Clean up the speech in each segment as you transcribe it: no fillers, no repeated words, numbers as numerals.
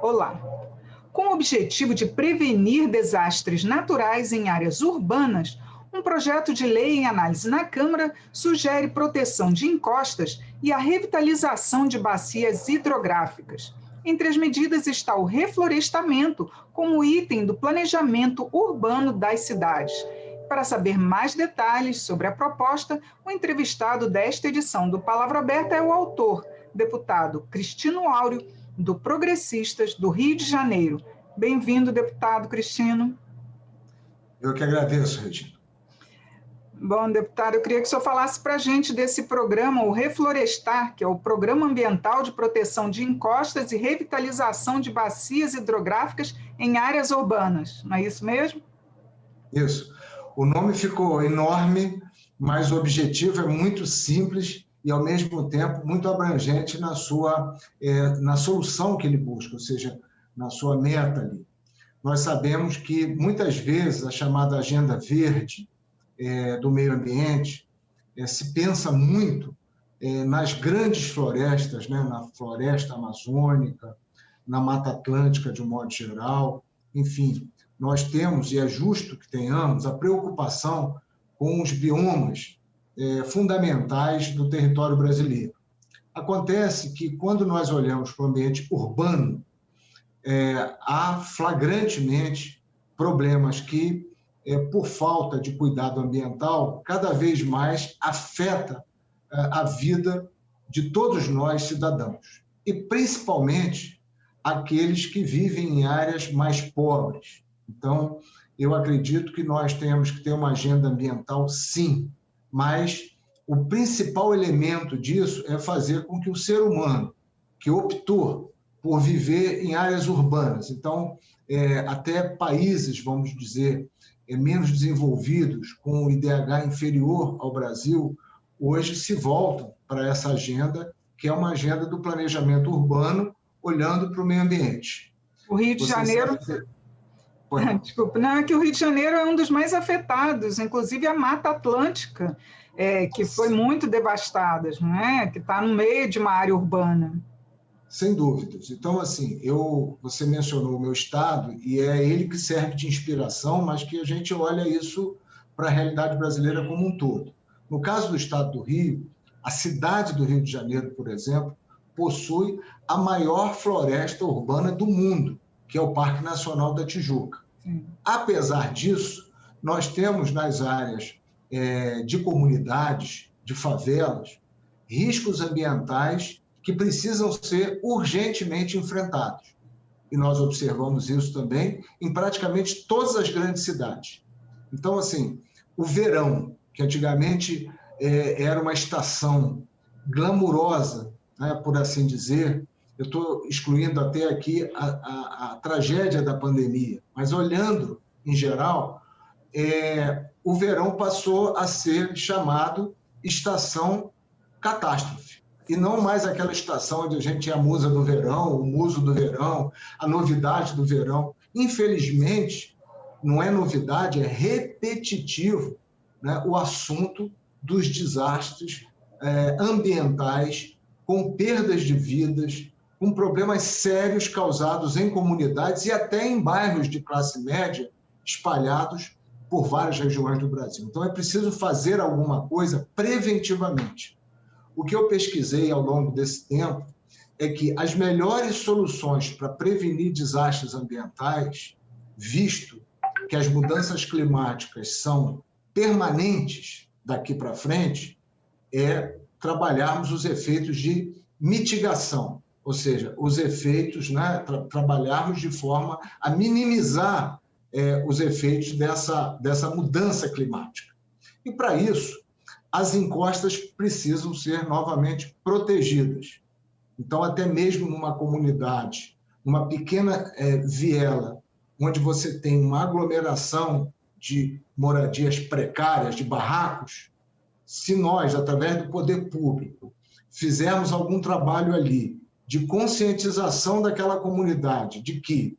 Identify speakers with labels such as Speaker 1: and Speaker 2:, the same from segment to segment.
Speaker 1: Olá! Com o objetivo de prevenir desastres naturais em áreas urbanas, um projeto de lei em análise na Câmara sugere proteção de encostas e a revitalização de bacias hidrográficas. Entre as medidas está o reflorestamento como item do planejamento urbano das cidades. Para saber mais detalhes sobre a proposta, o entrevistado desta edição do Palavra Aberta é o autor, deputado Cristino Áureo, do Progressistas do Rio de Janeiro. Bem-vindo, deputado Cristino.
Speaker 2: Eu que agradeço, Regina.
Speaker 1: Bom, deputado, eu queria que o senhor falasse para a gente desse programa, o Reflorestar, que é o Programa Ambiental de Proteção de Encostas e Revitalização de Bacias Hidrográficas em Áreas Urbanas. Não é isso mesmo?
Speaker 2: Isso. O nome ficou enorme, mas o objetivo é muito simples e, ao mesmo tempo, muito abrangente na solução que ele busca, ou seja, na sua meta ali. Nós sabemos que, muitas vezes, a chamada agenda verde do meio ambiente se pensa muito nas grandes florestas, né, na floresta amazônica, na Mata Atlântica, de um modo geral, enfim. Nós temos, e é justo que tenhamos, a preocupação com os biomas fundamentais do território brasileiro. Acontece que, quando nós olhamos para o ambiente urbano, há flagrantemente problemas que, por falta de cuidado ambiental, cada vez mais afeta a vida de todos nós, cidadãos, e principalmente aqueles que vivem em áreas mais pobres. Então, eu acredito que nós temos que ter uma agenda ambiental, sim, mas o principal elemento disso é fazer com que o ser humano, que optou por viver em áreas urbanas, então, até países, vamos dizer, menos desenvolvidos, com o IDH inferior ao Brasil, hoje se voltam para essa agenda, que é uma agenda do planejamento urbano, olhando para o meio ambiente.
Speaker 1: O Rio de Janeiro... Desculpa, não, é que o Rio de Janeiro é um dos mais afetados, inclusive a Mata Atlântica, que foi muito devastada, não é? Que está no meio de uma área urbana.
Speaker 2: Sem dúvidas. Então, assim, você mencionou o meu estado, e é ele que serve de inspiração, mas que a gente olha isso para a realidade brasileira como um todo. No caso do estado do Rio, a cidade do Rio de Janeiro, por exemplo, possui a maior floresta urbana do mundo, que é o Parque Nacional da Tijuca. Sim. Apesar disso, nós temos nas áreas de comunidades, de favelas, riscos ambientais que precisam ser urgentemente enfrentados. E nós observamos isso também em praticamente todas as grandes cidades. Então, assim, o verão, que antigamente era uma estação glamurosa, né, por assim dizer, eu estou excluindo até aqui a tragédia da pandemia, mas olhando em geral, o verão passou a ser chamado estação catástrofe, e não mais aquela estação onde a gente tinha a musa do verão, o muso do verão, a novidade do verão. Infelizmente, não é novidade, é repetitivo, né, o assunto dos desastres ambientais, com perdas de vidas, com problemas sérios causados em comunidades e até em bairros de classe média espalhados por várias regiões do Brasil. Então, é preciso fazer alguma coisa preventivamente. O que eu pesquisei ao longo desse tempo é que as melhores soluções para prevenir desastres ambientais, visto que as mudanças climáticas são permanentes daqui para frente, é trabalharmos os efeitos de mitigação, ou seja, os efeitos, né, trabalharmos de forma a minimizar os efeitos dessa mudança climática. E, para isso, as encostas precisam ser novamente protegidas. Então, até mesmo numa comunidade, numa pequena viela, onde você tem uma aglomeração de moradias precárias, de barracos, se nós, através do poder público, fizermos algum trabalho ali de conscientização daquela comunidade de que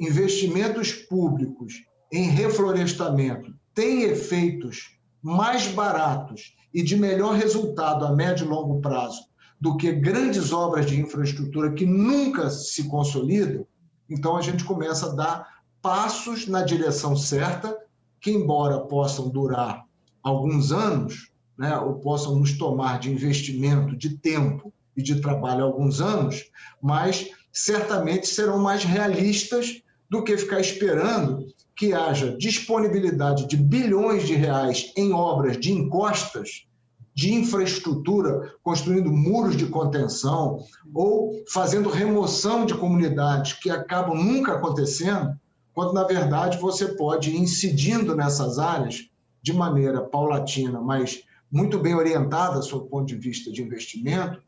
Speaker 2: investimentos públicos em reflorestamento têm efeitos mais baratos e de melhor resultado a médio e longo prazo do que grandes obras de infraestrutura que nunca se consolidam, Então, a gente começa a dar passos na direção certa, que, embora possam durar alguns anos, né, ou possam nos tomar de investimento, de tempo e de trabalho alguns anos, mas certamente serão mais realistas do que ficar esperando que haja disponibilidade de bilhões de reais em obras de encostas, de infraestrutura, construindo muros de contenção ou fazendo remoção de comunidades que acabam nunca acontecendo, quando, na verdade, você pode ir incidindo nessas áreas de maneira paulatina, mas muito bem orientada, sob o ponto de vista de investimento,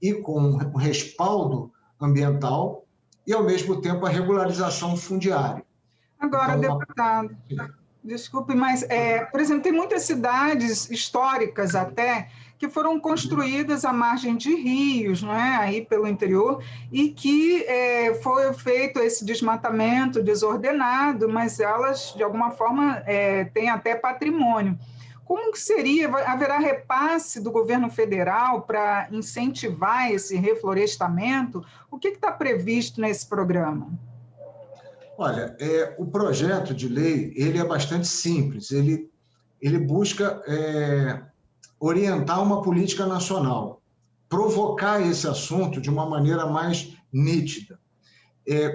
Speaker 2: e com um respaldo ambiental, e, ao mesmo tempo, a regularização fundiária.
Speaker 1: Agora, então, deputado, desculpe, mas, por exemplo, tem muitas cidades históricas até que foram construídas à margem de rios, não é? Aí pelo interior, e que foi feito esse desmatamento desordenado, mas elas, de alguma forma, têm até patrimônio. Como que seria? Haverá repasse do governo federal para incentivar esse reflorestamento? O que está previsto nesse programa?
Speaker 2: Olha, o projeto de lei ele é bastante simples. Ele busca orientar uma política nacional, provocar esse assunto de uma maneira mais nítida.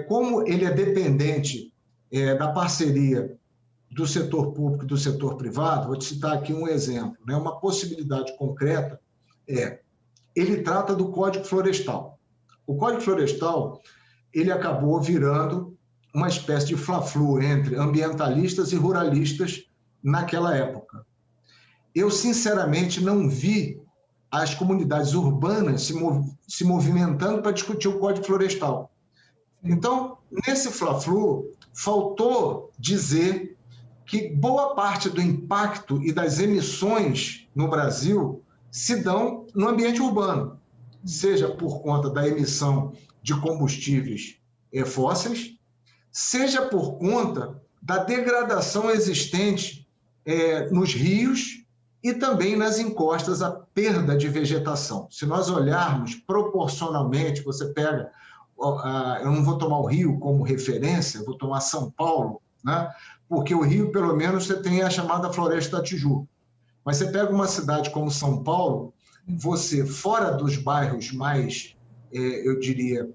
Speaker 2: Como ele é dependente da parceria do setor público e do setor privado, vou te citar aqui um exemplo, né? Uma possibilidade concreta ele trata do Código Florestal. O Código Florestal ele acabou virando uma espécie de fla-flu entre ambientalistas e ruralistas naquela época. Eu, sinceramente, não vi as comunidades urbanas se movimentando para discutir o Código Florestal. Então, nesse fla-flu, faltou dizer que boa parte do impacto e das emissões no Brasil se dão no ambiente urbano, seja por conta da emissão de combustíveis fósseis, seja por conta da degradação existente nos rios e também nas encostas, a perda de vegetação. Se nós olharmos proporcionalmente, você pega, eu não vou tomar o Rio como referência, vou tomar São Paulo, né? Porque o Rio, pelo menos, você tem a chamada Floresta da Tijuca. Mas você pega uma cidade como São Paulo, você, fora dos bairros mais, eu diria,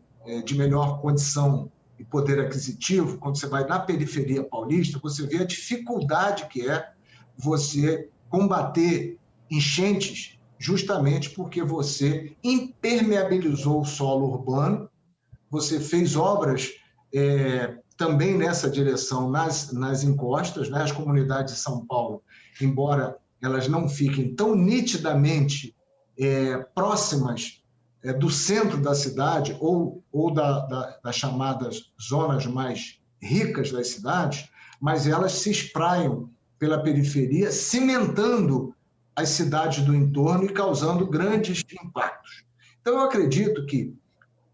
Speaker 2: de melhor condição e poder aquisitivo, quando você vai na periferia paulista, você vê a dificuldade que é você combater enchentes justamente porque você impermeabilizou o solo urbano, você fez obras também nessa direção nas encostas, né? As comunidades de São Paulo, embora elas não fiquem tão nitidamente próximas do centro da cidade ou das chamadas zonas mais ricas das cidades, mas elas se espraiam pela periferia, cimentando as cidades do entorno e causando grandes impactos. Então, eu acredito que,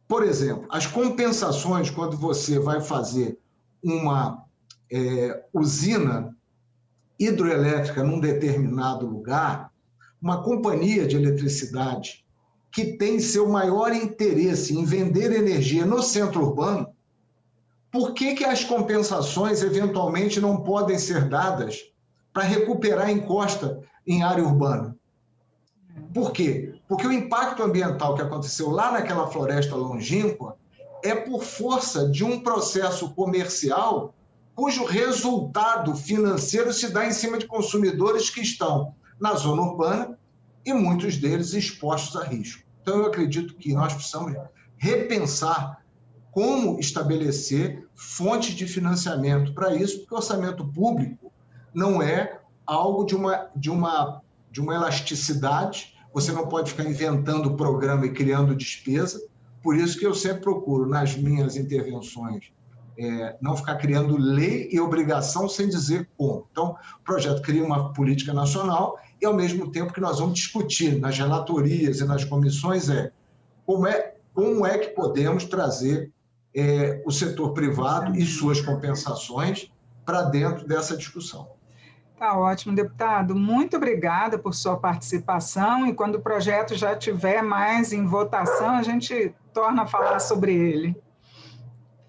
Speaker 2: por exemplo, as compensações, quando você vai fazer uma usina hidroelétrica num determinado lugar, uma companhia de eletricidade que tem seu maior interesse em vender energia no centro urbano, por que as compensações eventualmente não podem ser dadas para recuperar a encosta em área urbana? Por quê? Porque o impacto ambiental que aconteceu lá naquela floresta longínqua é por força de um processo comercial cujo resultado financeiro se dá em cima de consumidores que estão na zona urbana e muitos deles expostos a risco. Então, eu acredito que nós precisamos repensar como estabelecer fontes de financiamento para isso, porque o orçamento público não é algo de uma elasticidade, você não pode ficar inventando programa e criando despesa, por isso que eu sempre procuro, nas minhas intervenções, não ficar criando lei e obrigação sem dizer como. Então, o projeto cria uma política nacional e, ao mesmo tempo, que nós vamos discutir nas relatorias e nas comissões como é que podemos trazer o setor privado e suas compensações para dentro dessa discussão.
Speaker 1: Tá ótimo, deputado. Muito obrigada por sua participação e quando o projeto já estiver mais em votação, a gente torna a falar sobre ele.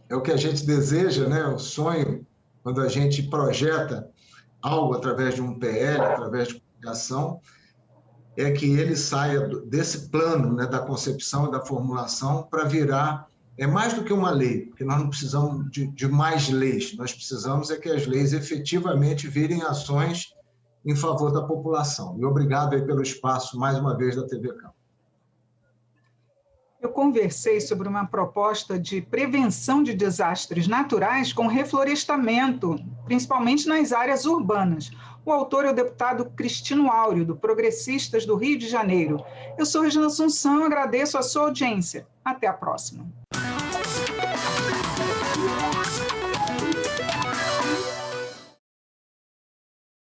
Speaker 2: É o que a gente deseja, né? O sonho, quando a gente projeta algo através de um PL, através de comunicação, é que ele saia desse plano, né, da concepção e da formulação para virar, é mais do que uma lei, porque nós não precisamos de mais leis, nós precisamos é que as leis efetivamente virem ações em favor da população. E obrigado aí pelo espaço, mais uma vez, da TV Campo.
Speaker 1: Eu conversei sobre uma proposta de prevenção de desastres naturais com reflorestamento, principalmente nas áreas urbanas. O autor é o deputado Cristino Áureo, do Progressistas do Rio de Janeiro. Eu sou Regina Assunção, agradeço a sua audiência. Até a próxima.